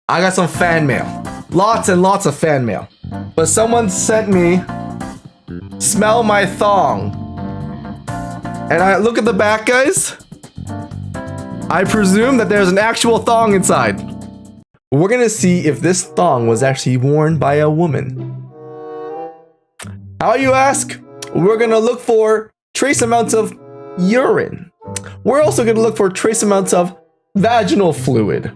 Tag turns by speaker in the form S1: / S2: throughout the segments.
S1: I got some fan mail. Lots and lots of fan mail. But someone sent me smell my thong. And I look at the back, guys. I presume that there's an actual thong inside. We're gonna see if this thong was actually worn by a woman. How you ask? We're gonna look for trace amounts of urine. We're also gonna look for trace amounts of vaginal fluid.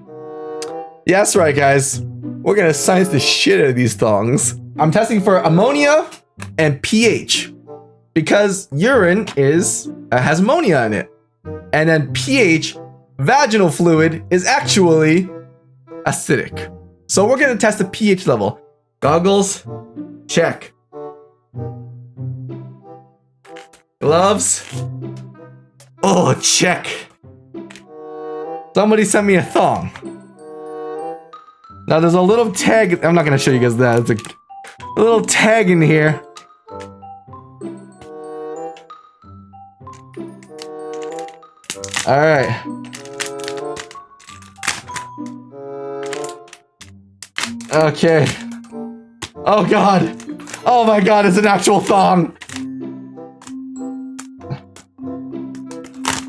S1: Yeah, that's right, guys. We're gonna science the shit out of these thongs. I'm testing for ammonia and pH because urine has ammonia in it, and then pH, vaginal fluid, is actually acidic. So we're gonna test the pH level. Goggles, check. Gloves, oh, check. Somebody sent me a thong. Now there's a little tag. I'm not gonna show you guys that. It's a little tag in here. All right. Okay. Oh God. Oh my God, it's an actual thong.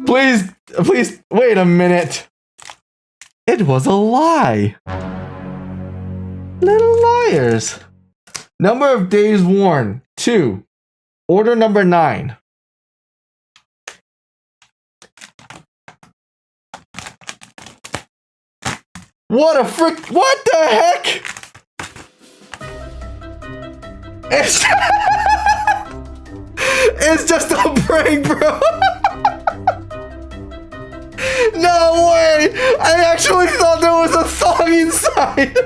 S1: Please, wait a minute. It was a lie. Little liars. Number of days worn, 2. Order number 9. What the heck? It's just a prank, bro. No way! I actually thought there was a thong inside.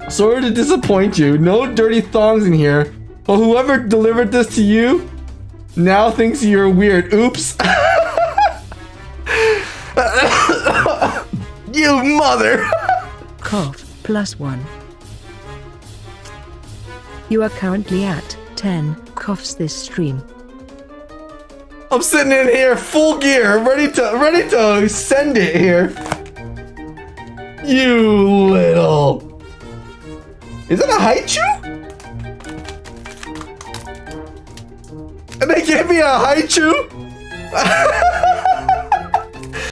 S1: Sorry to disappoint you. No dirty thongs in here. But whoever delivered this to you now thinks you're weird. Oops. You mother.
S2: Cough +1. You are currently at 10 coughs this stream.
S1: I'm sitting in here full gear, ready to send it here. You little. Is it a haichu? And they gave me a haichu?